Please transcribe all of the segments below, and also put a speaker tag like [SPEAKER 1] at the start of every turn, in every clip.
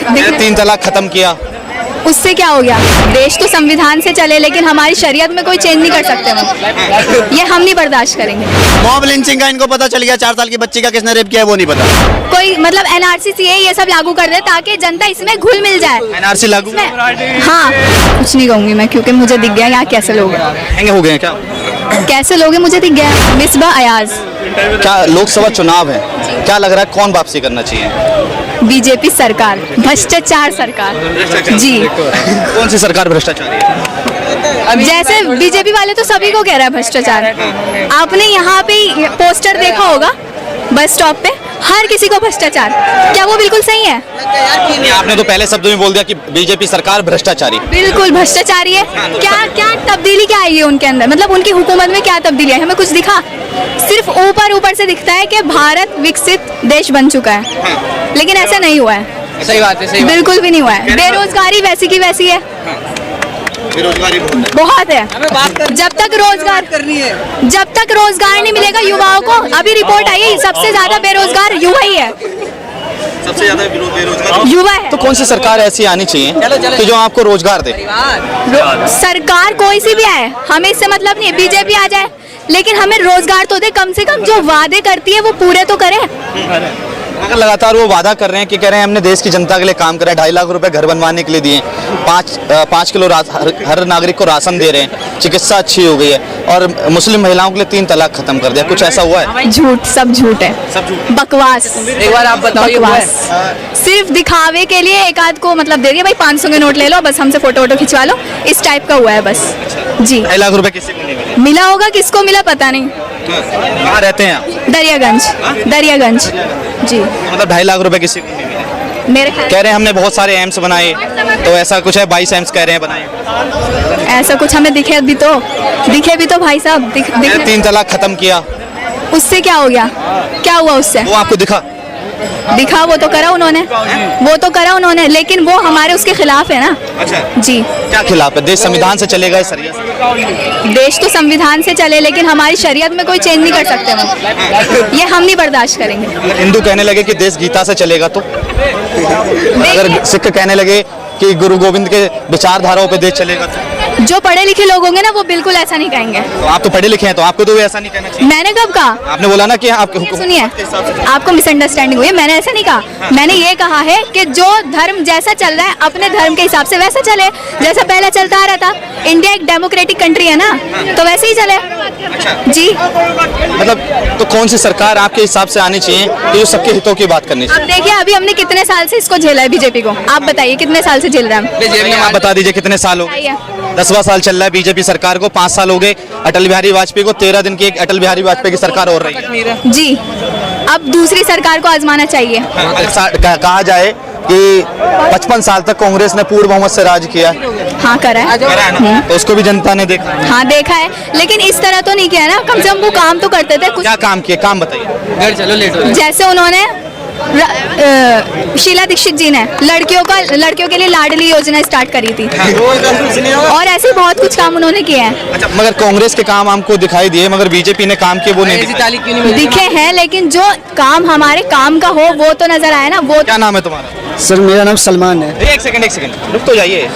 [SPEAKER 1] 3 तलाक खत्म किया,
[SPEAKER 2] उससे क्या हो गया? देश तो संविधान से चले, लेकिन हमारी शरीयत में कोई चेंज नहीं कर सकते वो। ये हम नहीं बर्दाश्त करेंगे।
[SPEAKER 3] मॉब लिंचिंग का इनको पता चल गया, 4 साल की बच्ची का किसने रेप किया है वो नहीं पता।
[SPEAKER 2] कोई मतलब एनआरसी सीए ये सब लागू कर दे ताकि जनता इसमें घुल मिल जाए।
[SPEAKER 1] एनआरसी लागू
[SPEAKER 2] हाँ, कुछ नहीं कहूंगी मैं, क्योंकि मुझे दिख गया यहाँ कैसे लोग
[SPEAKER 1] महंगे हो गए हैं क्या?
[SPEAKER 2] कैसे लोग हैं मुझे दिख गया। मिसबा अयाज।
[SPEAKER 1] क्या लोकसभा चुनाव है, क्या लग रहा है कौन वापसी करना चाहिए?
[SPEAKER 2] बीजेपी सरकार, भ्रष्टाचार सरकार जी।
[SPEAKER 1] कौन सी सरकार भ्रष्टाचारी है?
[SPEAKER 2] जैसे बीजेपी वाले तो सभी को कह रहा है भ्रष्टाचार। आपने यहाँ पे पोस्टर देखा होगा बस स्टॉप पे, हर किसी को भ्रष्टाचार। क्या वो बिल्कुल सही है?
[SPEAKER 1] आपने तो पहले शब्दों में बोल दिया कि बीजेपी सरकार भ्रष्टाचारी।
[SPEAKER 2] बिल्कुल भ्रष्टाचारी है। क्या तब्दीली क्या आई है उनके अंदर? मतलब उनकी हुकूमत में क्या तब्दीली है? हमें कुछ दिखा? सिर्फ ऊपर से दिखता है कि भारत विकसित देश बन चुका है, लेकिन ऐसा नहीं हुआ है।
[SPEAKER 4] सही बात है, सही
[SPEAKER 2] बिल्कुल भी नहीं हुआ है। बेरोजगारी वैसी की वैसी है,
[SPEAKER 3] बेरोजगारी
[SPEAKER 2] बहुत है। जब तक रोजगार नहीं मिलेगा युवाओं को, अभी रिपोर्ट आई है सबसे ज्यादा बेरोजगार युवा ही है,
[SPEAKER 3] सबसे ज्यादा बेरोजगार
[SPEAKER 2] युवा है।
[SPEAKER 1] तो कौन सी सरकार ऐसी आनी चाहिए कि जो आपको रोजगार दे?
[SPEAKER 2] सरकार कोई सी भी आए, हमें इससे मतलब नहीं है, बीजेपी आ जाए, लेकिन हमें रोजगार तो दे, कम से कम जो वादे करती है वो पूरे तो करे।
[SPEAKER 1] अगर लगातार वो वादा कर रहे हैं कि कह रहे हैं हमने देश की जनता के लिए काम कर रहे हैं, 2.5 लाख रुपए घर बनवाने के लिए दिए, 5 किलो हर नागरिक को राशन दे रहे हैं, चिकित्सा अच्छी हो गई है, और मुस्लिम महिलाओं के लिए 3 तलाक खत्म कर दिया, कुछ ऐसा हुआ है?
[SPEAKER 2] झूठ, सब झूठ है,
[SPEAKER 1] सब झूठ,
[SPEAKER 2] बकवास।
[SPEAKER 4] एक बार आप बताओ,
[SPEAKER 2] बकवास सिर्फ दिखावे के लिए एक आध को मतलब दे दिया, भाई 500 के नोट ले लो, बस हमसे फोटो वोटो खिंचवा लो, इस टाइप का हुआ है बस जी।
[SPEAKER 1] 2.5 लाख रुपए किसी को नहीं मिले?
[SPEAKER 2] मिला होगा, किसको मिला पता नहीं।
[SPEAKER 1] कहाँ रहते हैं आप?
[SPEAKER 2] दरियागंज जी।
[SPEAKER 1] मतलब 2.5 लाख रुपए किसी को नहीं मिले?
[SPEAKER 2] मेरे
[SPEAKER 1] कह रहे हैं हमने बहुत सारे एम्स बनाए, तो ऐसा कुछ है? 22 एम्स कह रहे हैं बनाए,
[SPEAKER 2] ऐसा कुछ हमें दिखे भी तो भाई साहब, दिखे।
[SPEAKER 1] 3 तलाक खत्म किया,
[SPEAKER 2] उससे क्या हो गया? क्या हुआ उससे?
[SPEAKER 1] वो आपको दिखा?
[SPEAKER 2] वो तो करा उन्होंने, लेकिन वो हमारे उसके खिलाफ है ना।
[SPEAKER 1] अच्छा
[SPEAKER 2] जी।
[SPEAKER 1] क्या खिलाफ है? देश संविधान से चलेगा इस शरीयत से?
[SPEAKER 2] देश तो संविधान से चले, लेकिन हमारी शरीयत में कोई चेंज नहीं कर सकते वो। ये हम नहीं बर्दाश्त करेंगे।
[SPEAKER 1] अगर हिंदू कहने लगे कि देश गीता से चलेगा तो? अगर सिख कहने लगे कि गुरु गोविंद के विचारधाराओं पे देश चलेगा तो?
[SPEAKER 2] जो पढ़े लिखे लोग होंगे ना वो बिल्कुल ऐसा नहीं कहेंगे।
[SPEAKER 1] तो आप तो पढ़े लिखे हैं, तो आपको तो ऐसा नहीं कहना चाहिए।
[SPEAKER 2] मैंने कब कहा?
[SPEAKER 1] आपने बोला ना कि आपके
[SPEAKER 2] सुनिए, आपको मिसअंडरस्टैंडिंग हुई है, मैंने ऐसा नहीं कहा। मैंने ये कहा है कि जो धर्म जैसा चल रहा है अपने धर्म के हिसाब से वैसा चले, जैसा पहले चलता आ रहा था। इंडिया एक डेमोक्रेटिक कंट्री है ना, तो वैसे ही चले जी।
[SPEAKER 1] मतलब तो कौन सी सरकार आपके हिसाब से आनी चाहिए कि जो सबके हितों की बात करनी चाहिए?
[SPEAKER 2] अब देखिए, अभी हमने कितने साल से इसको झेला है बीजेपी को, आप बताइए कितने साल से झेल रहे हैं?
[SPEAKER 1] आप बता दीजिए कितने साल हो गए? 10वां साल चल रहा है बीजेपी सरकार को, 5 साल हो गए अटल बिहारी वाजपेयी को, 13 दिन की एक अटल बिहारी वाजपेयी की सरकार हो रही है
[SPEAKER 2] जी। अब दूसरी सरकार को आजमाना चाहिए।
[SPEAKER 1] कहा जाए कि 55 साल तक कांग्रेस ने पूर्ण बहुमत से राज किया।
[SPEAKER 2] हाँ, करा है।
[SPEAKER 1] तो उसको भी जनता ने देखा।
[SPEAKER 2] हाँ, देखा है, लेकिन इस तरह तो नहीं किया ना। कम से कम वो काम तो करते थे कुछ।
[SPEAKER 1] क्या काम किए? काम बताइए।
[SPEAKER 4] घर चलो, लेट हो।
[SPEAKER 2] जैसे उन्होंने शीला दीक्षित जी ने लड़कियों के लिए लाडली योजना स्टार्ट करी थी, और ऐसे बहुत कुछ काम उन्होंने किए हैं।
[SPEAKER 1] अच्छा, मगर कांग्रेस के काम हमको दिखाई दिए, मगर बीजेपी ने काम किए वो नहीं
[SPEAKER 2] दिखे हैं, लेकिन जो काम हमारे काम का हो वो तो नजर आया ना। वो
[SPEAKER 1] क्या नाम है तुम्हारा?
[SPEAKER 5] सर मेरा नाम सलमान है।
[SPEAKER 1] एक सेकंड रुक तो जाइए।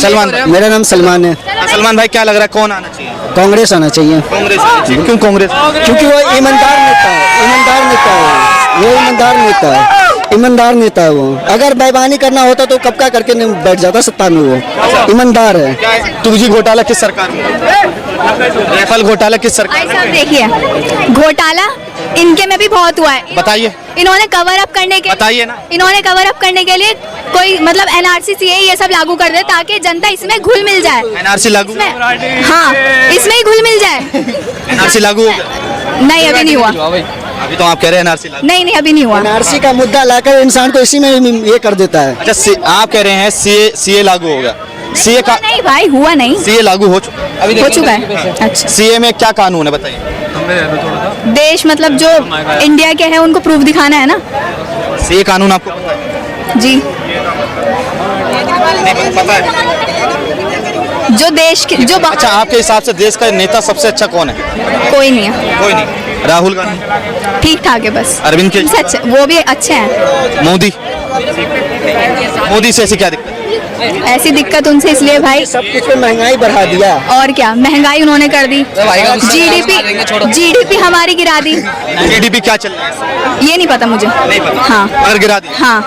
[SPEAKER 1] सलमान,
[SPEAKER 5] मेरा नाम सलमान है।
[SPEAKER 1] सलमान भाई, क्या लग रहा है कौन आना चाहिए?
[SPEAKER 5] कांग्रेस आना चाहिए।
[SPEAKER 1] कांग्रेस आना चाहिए। क्यों कांग्रेस?
[SPEAKER 5] क्योंकि वो ईमानदार नेता है वो। अगर बेईमानी करना होता तो कब का करके नहीं बैठ जाता सत्ता में। वो ईमानदार है।
[SPEAKER 1] 2G घोटाला किस सरकार में? राफेल घोटाला किस सरकार में?
[SPEAKER 2] देखिए, घोटाला इनके में भी बहुत हुआ है।
[SPEAKER 1] बताइए।
[SPEAKER 2] इन्होंने कवर अप करने के
[SPEAKER 1] बताइए ना।
[SPEAKER 2] इन्होंने कवर अप करने के लिए कोई मतलब एनआरसी सीए ये सब लागू कर दे ताकि जनता इसमें घुल मिल जाए।
[SPEAKER 1] एनआरसी लागू?
[SPEAKER 2] हाँ, इसमें ही घुल मिल जाए।
[SPEAKER 1] एनआरसी लागू हो गया?
[SPEAKER 2] नहीं, अभी नहीं हुआ।
[SPEAKER 1] अभी तो आप कह रहे हैं एनआरसी लागू?
[SPEAKER 2] नहीं, अभी नहीं हुआ।
[SPEAKER 5] एनआरसी का मुद्दा लाकर इंसान को इसी में ये कर देता है।
[SPEAKER 1] अच्छा, आप कह रहे हैं सीए लागू हो गया? सीए का
[SPEAKER 2] नहीं भाई, हुआ नहीं।
[SPEAKER 1] सीए लागू हो चुका
[SPEAKER 2] है। अच्छा,
[SPEAKER 1] सीए में क्या कानून है बताइए?
[SPEAKER 2] देश मतलब जो इंडिया के हैं उनको प्रूफ दिखाना है ना।
[SPEAKER 1] सीए कानून आपको पता है?
[SPEAKER 2] जी।
[SPEAKER 1] नहीं पता है?
[SPEAKER 2] जो देश के जो
[SPEAKER 1] अच्छा, आपके हिसाब से देश का नेता सबसे अच्छा कौन है?
[SPEAKER 2] कोई नहीं है।
[SPEAKER 1] कोई नहीं। राहुल गांधी
[SPEAKER 2] ठीक ठाक है बस।
[SPEAKER 1] अरविंद केजरीवाल
[SPEAKER 2] वो भी अच्छे हैं।
[SPEAKER 1] मोदी नहीं। मोदी से ऐसी क्या दिक्कत?
[SPEAKER 2] ऐसी दिक्कत उनसे इसलिए भाई,
[SPEAKER 5] सब कुछ पे महंगाई बढ़ा दिया।
[SPEAKER 2] और क्या, महंगाई उन्होंने कर दी, जीडीपी हमारी गिरा दी।
[SPEAKER 1] जीडीपी क्या चल रहा है?
[SPEAKER 2] ये नहीं पता मुझे।
[SPEAKER 1] नहीं पता।
[SPEAKER 2] हाँ
[SPEAKER 1] अगर गिरा दी,
[SPEAKER 2] हाँ।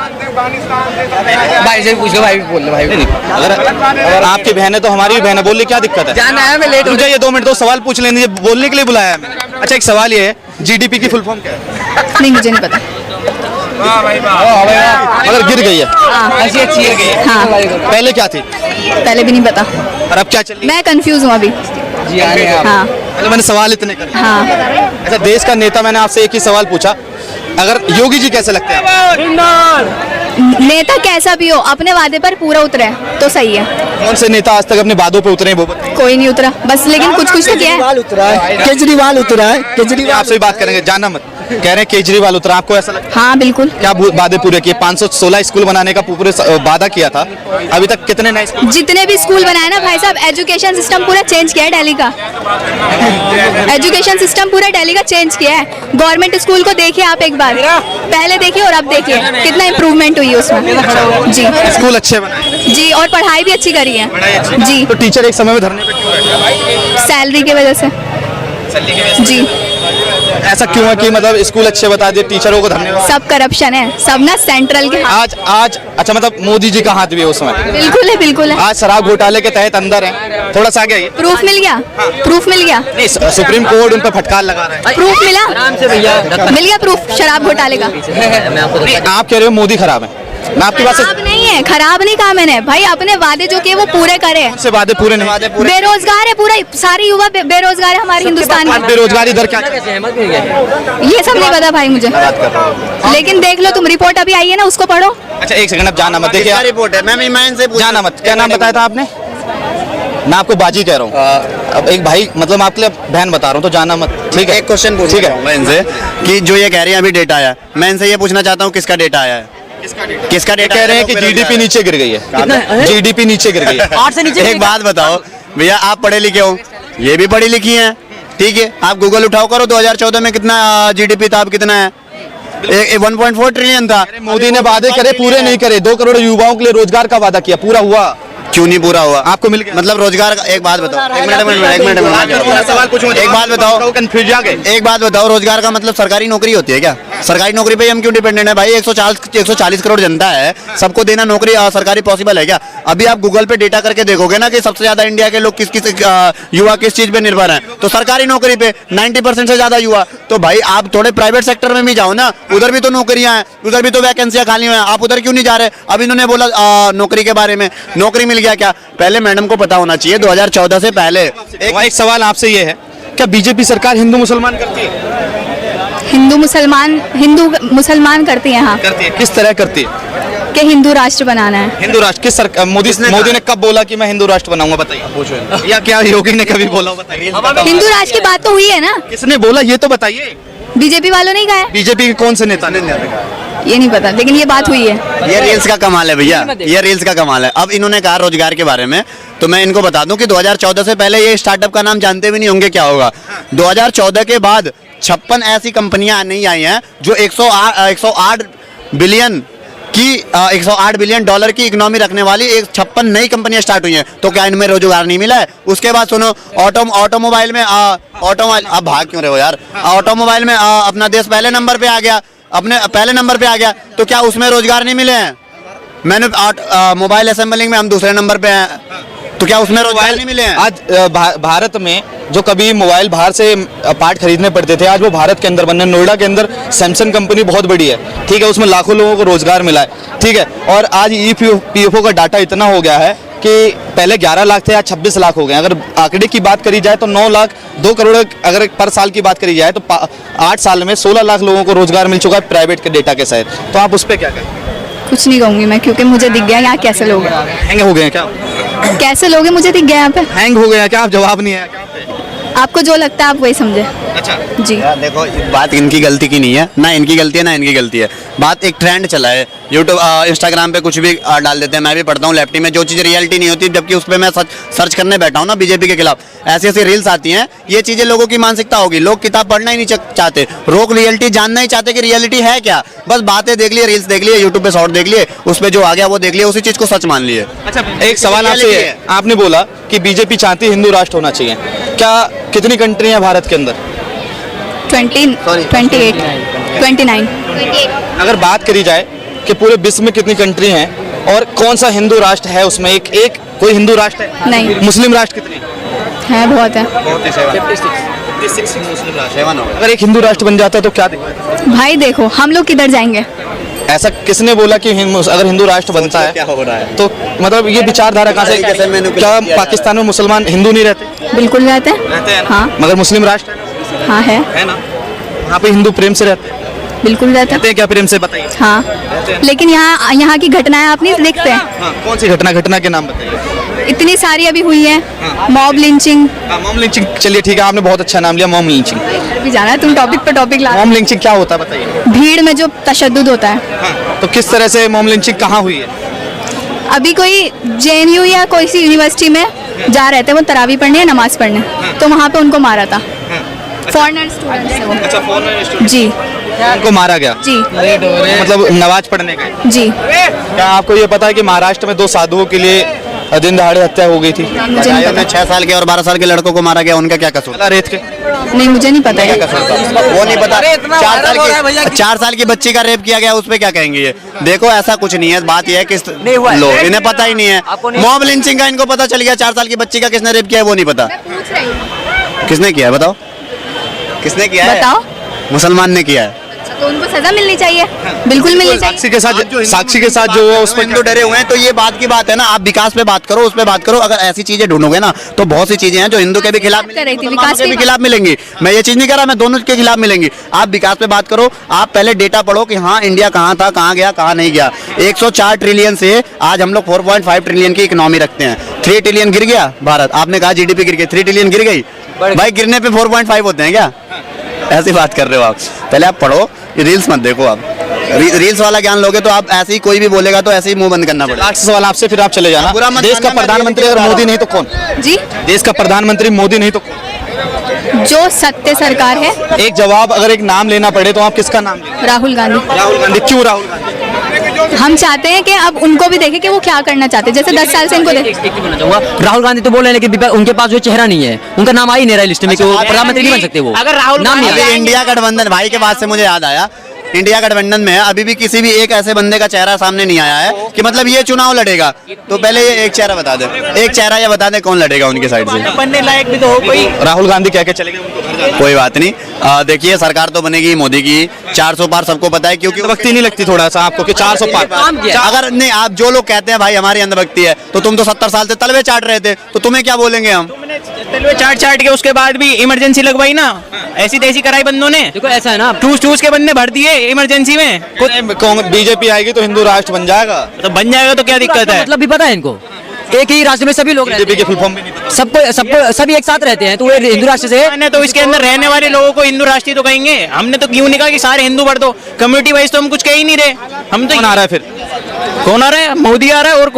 [SPEAKER 4] भाई से पूछ लो, भाई बोल लो भाई।
[SPEAKER 1] अगर आपकी बहन है तो हमारी भी बहन है, बोलिए क्या दिक्कत है?
[SPEAKER 4] जाना है, मैं लेट हो
[SPEAKER 1] मुझे ये 2 मिनट दो, सवाल पूछ लेने दीजिए, बोलने के लिए बुलाया है मैंने। अच्छा, एक सवाल ये है, जीडीपी की फुल फॉर्म क्या है?
[SPEAKER 2] नहीं, मुझे नहीं पता।
[SPEAKER 1] अगर गिर गई है,
[SPEAKER 4] ऐसी अच्छी है।
[SPEAKER 2] हाँ,
[SPEAKER 1] पहले क्या थी
[SPEAKER 2] पहले भी नहीं पता,
[SPEAKER 1] और अब क्या चल रही
[SPEAKER 2] मैं कंफ्यूज हूँ अभी।
[SPEAKER 4] जी
[SPEAKER 2] हाँ
[SPEAKER 1] है? मैंने सवाल इतने करे।
[SPEAKER 2] हाँ।
[SPEAKER 1] अच्छा, देश का नेता, मैंने आपसे एक ही सवाल पूछा, अगर योगी जी कैसे लगते हैं आपको?
[SPEAKER 2] नेता कैसा भी हो, अपने वादे पर पूरा उतरे तो सही है।
[SPEAKER 1] कौन से नेता आज तक अपने वादों पे उतरे हैं वो बताइए।
[SPEAKER 2] कोई नहीं उतरा बस, लेकिन कुछ कुछ तो किया है।
[SPEAKER 5] केजरीवाल उतरा है, केजरीवाल उतरा है,
[SPEAKER 1] ये
[SPEAKER 5] केजरीवाल
[SPEAKER 1] आपसे भी बात करेंगे, जाना मत। कह रहे हैं केजरीवाल उतरा, आपको ऐसा लगता है?
[SPEAKER 2] हाँ बिल्कुल।
[SPEAKER 1] क्या वादे पूरे किए? 516 स्कूल बनाने का पूरे वादा किया था, अभी तक कितने नए स्कूल?
[SPEAKER 2] जितने भी स्कूल बनाए ना भाई साहब, एजुकेशन सिस्टम पूरा चेंज किया है दिल्ली का। एजुकेशन सिस्टम पूरा दिल्ली का चेंज किया है। गवर्नमेंट स्कूल को देखिए आप एक बार, पहले देखिए और अब देखिए कितना इम्प्रूवमेंट हुई है उसमें। जी
[SPEAKER 1] स्कूल अच्छे बनाए
[SPEAKER 2] जी, और पढ़ाई भी अच्छी करी है जी।
[SPEAKER 1] तो टीचर एक समय में धरने पे क्यों बैठे?
[SPEAKER 2] सैलरी की वजह से जी।
[SPEAKER 1] ऐसा क्यों है कि मतलब स्कूल अच्छे बता दिए, टीचरों को धन्यवाद?
[SPEAKER 2] सब करप्शन है, सब ना सेंट्रल के हाथ।
[SPEAKER 1] आज अच्छा, मतलब मोदी जी का हाथ भी है उसमें?
[SPEAKER 2] बिल्कुल है, बिल्कुल है।
[SPEAKER 1] आज शराब घोटाले के तहत अंदर है, थोड़ा सा आगे आइए।
[SPEAKER 2] प्रूफ मिल गया, प्रूफ मिल गया,
[SPEAKER 1] नहीं, सुप्रीम कोर्ट उन पर फटकार लगा रहा है।
[SPEAKER 2] प्रूफ मिला,
[SPEAKER 4] आराम से भैया।
[SPEAKER 2] मिल गया प्रूफ शराब घोटाले का।
[SPEAKER 4] मैं आपको
[SPEAKER 1] नहीं, आप कह रहे हो मोदी खराब है, मैं आपकी बात से
[SPEAKER 2] खराब नहीं है, खराब नहीं कहा मैंने भाई, अपने वादे जो किए वो पूरे करे।
[SPEAKER 1] से वादे पूरे नहीं।
[SPEAKER 2] बेरोजगार है पूरा, सारे युवा बेरोजगार है हमारे हिंदुस्तान में।
[SPEAKER 1] बेरोजगारी दर क्या?
[SPEAKER 4] सहमत भी है।
[SPEAKER 2] ये सब नहीं पता भाई मुझे, लेकिन देख लो तुम, रिपोर्ट अभी आई है ना, उसको पढ़ो।
[SPEAKER 1] अच्छा, एक सेकंड, अब जाना मत, देखिए
[SPEAKER 3] रिपोर्ट है, मैं ईमान से
[SPEAKER 1] जाना मत। क्या नाम बताया था आपने? मैं आपको बाजी कह रहा हूँ। अब एक भाई, मतलब आपके लिए बहन बता रहा हूँ, तो जाना मत, ठीक है?
[SPEAKER 3] एक क्वेश्चन
[SPEAKER 1] ठीक है।
[SPEAKER 3] पूछूंगा इनसे कि जो ये कह रही है अभी डेटा आया, मैं इनसे ये पूछना चाहता हूँ किसका डेटा आया है? किसका डेटा?
[SPEAKER 1] कह रहे हैं कि जीडीपी नीचे गिर गई है, जीडीपी नीचे गिर गई है।
[SPEAKER 4] 8 से नीचे।
[SPEAKER 3] एक बात बताओ भैया, आप पढ़े लिखे हो, ये भी पढ़ी लिखी हैं, ठीक है? आप गूगल उठाओ करो, 2014 में कितना जीडीपी था, अब कितना है? 1.4 ट्रिलियन था।
[SPEAKER 1] मोदी ने वादे करे, पूरे नहीं करे। 2 करोड़ युवाओं के लिए रोजगार का वादा किया, पूरा हुआ?
[SPEAKER 3] क्यों नहीं पूरा हुआ?
[SPEAKER 1] आपको मिल गया?
[SPEAKER 3] मतलब रोजगार का, एक बात बताओ, एक मिनट,
[SPEAKER 1] सवाल पूछूं,
[SPEAKER 3] एक बात बताओ,
[SPEAKER 1] कंफ्यूज आ गए।
[SPEAKER 3] एक बात बताओ, रोजगार का मतलब सरकारी नौकरी होती है क्या? सरकारी नौकरी पे हम क्यों डिपेंडेंट है भाई? 140 करोड़ जनता है, सबको देना नौकरी सरकारी पॉसिबल है क्या? अभी आप गूगल पे डेटा करके देखोगे ना कि सबसे ज्यादा इंडिया के लोग किस युवा किस चीज पे निर्भर हैं, तो सरकारी नौकरी पे 90% से ज्यादा युवा। तो भाई आप थोड़े प्राइवेट सेक्टर में भी जाओ ना, उधर भी तो नौकरियां हैं, उधर भी तो वैकेंसियां खाली हैं, आप उधर क्यों नहीं जा रहे? अब इन्होंने बोला नौकरी के बारे में, नौकरी मिल गया क्या? पहले मैडम को पता होना चाहिए 2014 से पहले।
[SPEAKER 1] एक सवाल आपसे ये है, क्या बीजेपी सरकार हिंदू मुसलमान करती है?
[SPEAKER 2] हिंदू मुसलमान करती है। हाँ
[SPEAKER 1] करती है। किस तरह करती है?
[SPEAKER 2] कि हिंदू राष्ट्र बनाना है।
[SPEAKER 1] हिंदू राष्ट्र किस सरकार? मोदी ने कब बोला कि मैं हिंदू राष्ट्र बनाऊंगा, बताइए? या क्या योगी ने कभी बोला, बताइए?
[SPEAKER 2] हिंदू राष्ट्र की बात तो हुई है ना,
[SPEAKER 1] किसने बोला ये तो बताइए?
[SPEAKER 2] बीजेपी वालों ने कहा है।
[SPEAKER 1] बीजेपी के कौन से नेता ने?
[SPEAKER 2] ये नहीं पता, लेकिन ये बात हुई है।
[SPEAKER 3] ये रील्स का कमाल है भैया, ये रील्स का कमाल है। अब इन्होंने कहा रोजगार के बारे में, तो मैं इनको बता दूं कि 2014 से पहले ये स्टार्टअप का नाम जानते भी नहीं होंगे क्या होगा। 2014 के बाद 56 ऐसी कंपनियां नहीं आई हैं जो 108 बिलियन की 108 बिलियन डॉलर की इकोनॉमी रखने वाली 56 नई कंपनियां स्टार्ट हुई हैं। तो क्या इनमें रोजगार नहीं मिला है? उसके बाद सुनो, ऑटोमोबाइल में अब भाग क्यों रहे हो यार? ऑटोमोबाइल में अपना देश पहले नंबर पे आ गया, अपने पहले नंबर पे आ गया, तो क्या उसमें रोजगार नहीं मिले हैं? मैंने मोबाइल असेंबलिंग में हम दूसरे नंबर पे हैं, तो क्या उसमें रोजगार नहीं मिले हैं?
[SPEAKER 1] आज भारत में जो कभी मोबाइल बाहर से पार्ट खरीदने पड़ते थे, आज वो भारत के अंदर बने। नोएडा के अंदर सैमसंग कंपनी बहुत बड़ी है, ठीक है, उसमें लाखों लोगों को रोजगार मिला है, ठीक है। और आज EPFO का डाटा इतना हो गया है कि पहले 11 लाख थे, आज 26 लाख हो गए। अगर आंकड़े की बात करी जाए तो 9 लाख 2 करोड़ अगर पर साल की बात करी जाए तो 8 साल में 16 लाख लोगों को रोजगार मिल चुका है प्राइवेट के डेटा के साथ। तो आप उस पर क्या कहें?
[SPEAKER 2] कुछ नहीं कहूंगी मैं, क्योंकि मुझे दिख गया यहाँ कैसे लोग हैं।
[SPEAKER 1] हैंग हो गए हैं क्या?
[SPEAKER 2] कैसे लोग हैं मुझे दिख गया यहाँ पे।
[SPEAKER 1] हैंग हो गए हैं क्या? आप जवाब नहीं है क्या?
[SPEAKER 2] आपको जो लगता है आप वही समझे।
[SPEAKER 1] अच्छा
[SPEAKER 2] जी।
[SPEAKER 3] यार देखो बात इनकी गलती की नहीं है, ना इनकी गलती है ना इनकी गलती है। बात एक ट्रेंड चला है यूट्यूब इंस्टाग्राम पे कुछ भी डाल देते हैं। मैं भी पढ़ता हूँ लेफ्टी में, जो चीज़ रियलिटी नहीं होती, जबकि उस पर मैं सर्च करने बैठा हूँ ना बीजेपी के खिलाफ, ऐसी ऐसी रील्स आती हैं। ये चीज़ें लोगों की मानसिकता होगी, लोग किताब पढ़ना ही नहीं चाहते, लोग रियलिटी जानना ही चाहते कि रियलिटी है क्या। बस बातें देख लिए, रील्स देख लिए, यूट्यूब पे शॉर्ट देख लिए, उस पर जो आ गया वो देख लिए, उसी चीज़ को सच मान लिए।
[SPEAKER 1] अच्छा एक सवाल आपसे
[SPEAKER 3] reality
[SPEAKER 1] है।
[SPEAKER 3] है।
[SPEAKER 1] आपने बोला कि बीजेपी चाहती है हिंदू राष्ट्र होना चाहिए, क्या कितनी कंट्री है भारत के अंदर?
[SPEAKER 2] 29
[SPEAKER 1] अगर बात करी जाए कि पूरे विश्व में कितनी कंट्री हैं और कौन सा हिंदू राष्ट्र है उसमें, एक कोई हिंदू राष्ट्र है?
[SPEAKER 2] नहीं।
[SPEAKER 1] मुस्लिम राष्ट्र कितने?
[SPEAKER 2] है, बहुत है
[SPEAKER 1] अगर एक हिंदू राष्ट्र बन जाता तो क्या दिक्कत?
[SPEAKER 2] भाई। देखो हम लोग किधर जाएंगे?
[SPEAKER 1] ऐसा किसने बोला कि अगर हिंदू राष्ट्र बनता है
[SPEAKER 3] क्या हो रहा है?
[SPEAKER 1] तो मतलब ये विचारधारा कहाँ से?
[SPEAKER 3] कैसे मैनिपुलेट
[SPEAKER 1] क्या
[SPEAKER 3] किया जा
[SPEAKER 1] पाकिस्तान में मुसलमान हिंदू नहीं रहते?
[SPEAKER 2] बिल्कुल रहते हैं।
[SPEAKER 1] रहते हैं
[SPEAKER 2] हाँ।
[SPEAKER 1] मगर मुस्लिम राष्ट्र है
[SPEAKER 2] हाँ है,
[SPEAKER 1] ना, वहाँ पे हिंदू प्रेम से रहते हैं।
[SPEAKER 2] बिल्कुल रहते हैं।
[SPEAKER 1] रहते हैं क्या प्रेम से? बताइए।
[SPEAKER 2] हाँ, लेकिन यहाँ की घटनाएं आप नहीं देखते हैं?
[SPEAKER 1] हाँ, कौन सी घटना के नाम बताइए।
[SPEAKER 2] इतनी सारी अभी हुई है, मॉब लिंचिंग।
[SPEAKER 1] मॉम लिंचिंग, चलिए ठीक है, आपने बहुत अच्छा नाम लिया, मॉम लिंचिंग।
[SPEAKER 2] भी जाना है, तुम टॉपिक पे टॉपिक ला।
[SPEAKER 1] मॉम लिंचिंग क्या होता है बताइए।
[SPEAKER 2] भीड़ में जो तशद्दुद होता है।
[SPEAKER 1] हाँ, तो किस तरह से मॉम लिंचिंग कहाँ हुई है?
[SPEAKER 2] अभी कोई JNU या कोई सी यूनिवर्सिटी में जा रहे थे वो तरावी पढ़ने या नमाज पढ़ने, तो वहाँ पे उनको मारा था। फॉरेनर स्टूडेंट्स है वो।
[SPEAKER 1] अच्छा, फॉरेनर
[SPEAKER 2] जी
[SPEAKER 1] उनको मारा गया,
[SPEAKER 2] जी
[SPEAKER 1] मतलब नमाज पढ़ने गए।
[SPEAKER 2] जी।
[SPEAKER 1] क्या आपको ये पता है कि महाराष्ट्र में 2 साधुओं के लिए दिन दहाड़े हत्या हो गई थी?
[SPEAKER 2] मुझे नहीं पता।
[SPEAKER 3] 6 साल के और 12 साल के लड़कों को मारा गया, उनका क्या कसूर?
[SPEAKER 1] रेत के
[SPEAKER 2] नहीं, मुझे नहीं पता है।
[SPEAKER 3] वो नहीं पता। 4 साल की बच्ची का रेप किया गया, उस पे क्या कहेंगे ये? देखो ऐसा कुछ नहीं है, बात यह है कि लो इन्हें पता ही नहीं है। मॉब लिंचिंग का इनको पता चल गया, 4 साल की बच्ची का किसने रेप किया है वो नहीं पता। किसने किया है बताओ, किसने किया है?
[SPEAKER 2] बताओ।
[SPEAKER 3] मुसलमान ने किया है।
[SPEAKER 2] तो उनको सजा मिलनी चाहिए, बिल्कुल मिलनी चाहिए।
[SPEAKER 1] साक्षी के साथ जो है उस पर
[SPEAKER 3] हिंदू डरे हुए हैं, तो ये बात की बात है ना। आप विकास पे बात करो, उस पे बात करो। अगर ऐसी चीजें ढूंढोगे ना तो बहुत सी चीजें हैं जो हिंदू के भी खिलाफ
[SPEAKER 2] बात कर रही थी,
[SPEAKER 3] मिलेंगी,
[SPEAKER 2] विकास
[SPEAKER 3] मुसलमानों के भी
[SPEAKER 2] की
[SPEAKER 3] खिलाफ मिलेंगी। मैं ये चीज नहीं कह रहा, मैं दोनों के खिलाफ मिलेंगी। आप विकास पे बात करो, आप पहले डेटा पढ़ो कि हाँ इंडिया कहाँ था, कहाँ गया, कहाँ नहीं गया। 104 ट्रिलियन से आज हम लोग 4.5 ट्रिलियन की इकोनॉमी रखते हैं। 3 ट्रिलियन गिर गया भारत। आपने कहा GDP गिर गई, 3 ट्रिलियन गिर गई। भाई गिरने पे 4.5 होते हैं क्या? ऐसी बात कर रहे हो आप? पहले आप पढ़ो, रील्स मत देखो। आप रील्स वाला ज्ञान लोगे तो आप ऐसे ही, कोई भी बोलेगा तो ऐसे ही मुंह बंद करना पड़ेगा।
[SPEAKER 1] लास्ट सवाल आपसे, फिर आप चले जाना।
[SPEAKER 3] बुरा मत
[SPEAKER 1] देश का
[SPEAKER 3] मानना, मैं
[SPEAKER 1] प्रधानमंत्री
[SPEAKER 3] ये
[SPEAKER 1] अगर
[SPEAKER 3] बता
[SPEAKER 1] मोदी
[SPEAKER 3] रहा
[SPEAKER 1] नहीं तो कौन?
[SPEAKER 2] जी।
[SPEAKER 1] देश का प्रधानमंत्री मोदी नहीं तो कौन?
[SPEAKER 2] जो सत्य सरकार है,
[SPEAKER 1] एक जवाब, अगर एक नाम लेना पड़े तो आप किसका नाम लेंगे?
[SPEAKER 2] राहुल गांधी।
[SPEAKER 1] राहुल गांधी। क्यों राहुल गांधी?
[SPEAKER 2] हम चाहते हैं कि अब उनको भी देखें कि वो क्या करना चाहते हैं। जैसे 10 साल से इनको देख।
[SPEAKER 4] एक बोलना चाहूंगा, राहुल गांधी तो बोल रहे हैं लेकिन उनके पास जो चेहरा नहीं है, उनका नाम आ ही नहीं रहा लिस्ट में कि वो प्रधानमंत्री नहीं बन सकते। वो
[SPEAKER 6] अगर राहुल
[SPEAKER 4] नाम नहीं
[SPEAKER 3] अभी
[SPEAKER 4] आया।
[SPEAKER 3] इंडिया गठबंधन, भाई के बाद से मुझे याद आया, इंडिया गठबंधन में है, अभी भी किसी भी एक ऐसे बंदे का चेहरा सामने नहीं आया है कि मतलब ये चुनाव लड़ेगा। तो पहले ये एक चेहरा बता दे, एक चेहरा ये बता दे कौन लड़ेगा उनकी साइड से।
[SPEAKER 6] बनने लायक भी तो हो कोई।
[SPEAKER 1] राहुल गांधी क्या क्या चलेगा, उनको घर जाना।
[SPEAKER 3] कोई बात नहीं, देखिए सरकार तो बनेगी मोदी की। 400 पार सबको पता है, क्योंकि
[SPEAKER 1] अंधभक्ति नहीं लगती थोड़ा सा आपको कि 400 पार?
[SPEAKER 4] काम किया।
[SPEAKER 3] अगर नहीं, आप जो लोग कहते हैं भाई हमारी अंधभक्ति है, तो तुम तो 70 साल से तलवे चाट रहे थे, तो तुम्हें क्या बोलेंगे हम?
[SPEAKER 6] तलवे चाट के उसके बाद भी इमरजेंसी लगवाई ना, ऐसी तैसी कराई बंदों ने।
[SPEAKER 4] देखो ऐसा है ना,
[SPEAKER 6] ठूस के बंदे भर दिए इमरजेंसी में।
[SPEAKER 1] बीजेपी आएगी तो हिंदू राष्ट्र बन जाएगा।
[SPEAKER 6] तो बन जाएगा तो क्या दिक्कत है?
[SPEAKER 4] मतलब भी पता है इनको, एक ही राष्ट्र में सभी लोग रहते
[SPEAKER 1] बीजेपी के
[SPEAKER 4] हैं,
[SPEAKER 1] फुल फॉर्म भी नहीं पता।
[SPEAKER 4] सबको सभी एक साथ रहते हैं, तो वो हिंदू राष्ट्र से
[SPEAKER 6] मैंने तो इसके अंदर रहने वाले लोगों को हिंदू राष्ट्रीय तो कहेंगे। हमने तो क्यों नहीं कहा कि सारे हिंदू भर दो। कम्युनिटी वाइज तो हम कुछ कह ही नहीं रहे। हम तो
[SPEAKER 1] कौन आ रहा है फिर?
[SPEAKER 6] कौन आ रहा है? मोदी आ रहा है और कौन?